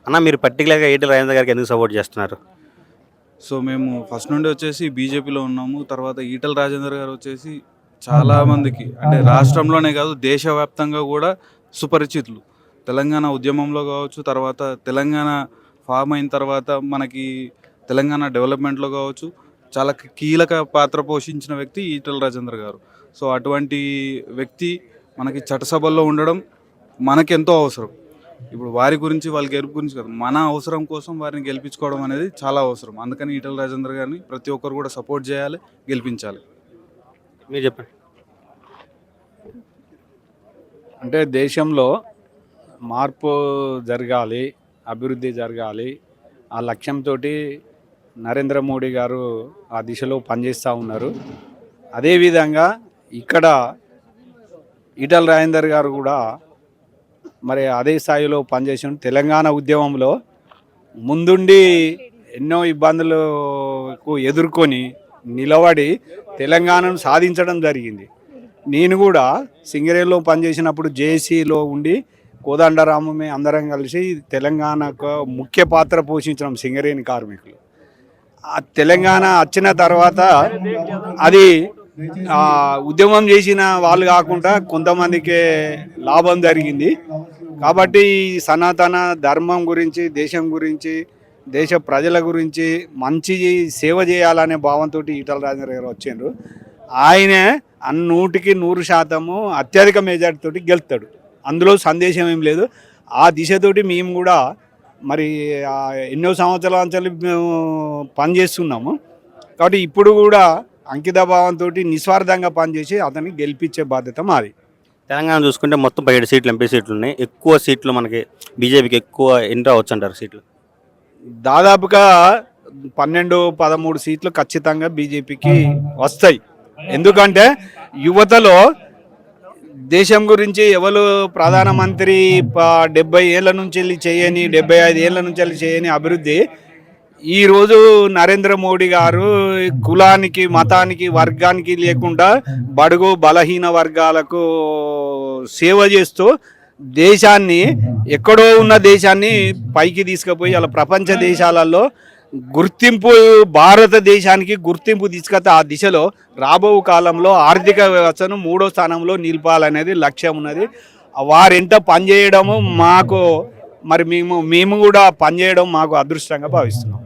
అన్న మీరు పర్టికులర్గా ఈటెల రాజేందర్ గారికి ఎందుకు సపోర్ట్ చేస్తున్నారు? సో మేము ఫస్ట్ నుండి వచ్చేసి బీజేపీలో ఉన్నాము. తర్వాత ఈటల రాజేందర్ గారు వచ్చేసి చాలా మందికి అంటే రాష్ట్రంలోనే కాదు దేశవ్యాప్తంగా కూడా సుపరిచితులు. తెలంగాణ ఉద్యమంలో కావచ్చు, తర్వాత తెలంగాణ ఫామ్ అయిన తర్వాత మనకి తెలంగాణ డెవలప్మెంట్లో కావచ్చు చాలా కీలక పాత్ర పోషించిన వ్యక్తి ఈటల రాజేందర్ గారు. సో అటువంటి వ్యక్తి మనకి చట్టసభల్లో ఉండడం మనకెంతో అవసరం. ఇప్పుడు వారి గురించి వాళ్ళ గెలుపు గురించి కాదు, మన అవసరం కోసం వారిని గెలిపించుకోవడం అనేది చాలా అవసరం. అందుకని ఈటల రాజేందర్ గారిని ప్రతి ఒక్కరు కూడా సపోర్ట్ చేయాలి, గెలిపించాలి. మీరు చెప్పండి. అంటే దేశంలో మార్పు జరగాలి, అభివృద్ధి జరగాలి. ఆ లక్ష్యంతో నరేంద్ర మోడీ గారు ఆ దిశలో పనిచేస్తూ ఉన్నారు. అదేవిధంగా ఇక్కడ ఈటల రాజేందర్ గారు కూడా మరి అదే స్థాయిలో పనిచేసిన తెలంగాణ ఉద్యమంలో ముందుండి ఎన్నో ఇబ్బందులకు ఎదుర్కొని నిలబడి తెలంగాణను సాధించడం జరిగింది. నేను కూడా సింగరేణిలో పనిచేసినప్పుడు జేఏసీలో ఉండి కోదండరామమే అందరం కలిసి తెలంగాణకు ముఖ్య పాత్ర పోషించడం సింగరేణి కార్మికులు. ఆ తెలంగాణ వచ్చిన తర్వాత అది ఉద్యమం చేసిన వాళ్ళు కాకుండా కొంతమందికే లాభం జరిగింది. కాబట్టి సనాతన ధర్మం గురించి, దేశం గురించి, దేశ ప్రజల గురించి మంచి సేవ చేయాలనే భావంతో ఈటల రాజేందర్ గారు వచ్చిండ్రు. ఆయనే 100% అత్యధిక మెజార్టీ తోటి గెలుస్తాడు, అందులో సందేశం ఏం లేదు. ఆ దిశతోటి మేము కూడా మరి ఎన్నో సంవత్సరాల నుంచి మేము పనిచేస్తున్నాము. కాబట్టి ఇప్పుడు కూడా అంకిత భావంతో నిస్వార్థంగా పనిచేసి అతన్ని గెలిపించే బాధ్యత మాది. తెలంగాణ చూసుకుంటే మొత్తం 17 సీట్లు ఎంపీ సీట్లు ఉన్నాయి. ఎక్కువ సీట్లు మనకి బీజేపీకి ఎక్కువ ఎన్ని రావచ్చు అంటారు సీట్లు? దాదాపుగా 12-13 సీట్లు ఖచ్చితంగా బీజేపీకి వస్తాయి. ఎందుకంటే యువతలో దేశం గురించి ఎవరు ప్రధానమంత్రి 70 ఏళ్ళ నుంచి వెళ్ళి చేయని, 75 ఏళ్ళ నుంచి వెళ్ళి చేయని అభివృద్ధి ఈరోజు నరేంద్ర మోడీ గారు కులానికి, మతానికి, వర్గానికి లేకుండా బడుగు బలహీన వర్గాలకు సేవ చేస్తూ దేశాన్ని, ఎక్కడో ఉన్న దేశాన్ని పైకి తీసుకుపోయి అలా ప్రపంచ దేశాలలో గుర్తింపు, భారతదేశానికి గుర్తింపు తీసుకొస్తే ఆ దిశలో రాబో కాలంలో ఆర్థిక వ్యవస్థను 3వ స్థానంలో నిలపాలనేది లక్ష్యం ఉన్నది. వారెంట పనిచేయడము మాకు మరి మేము కూడా పనిచేయడం మాకు అదృష్టంగా భావిస్తున్నాం.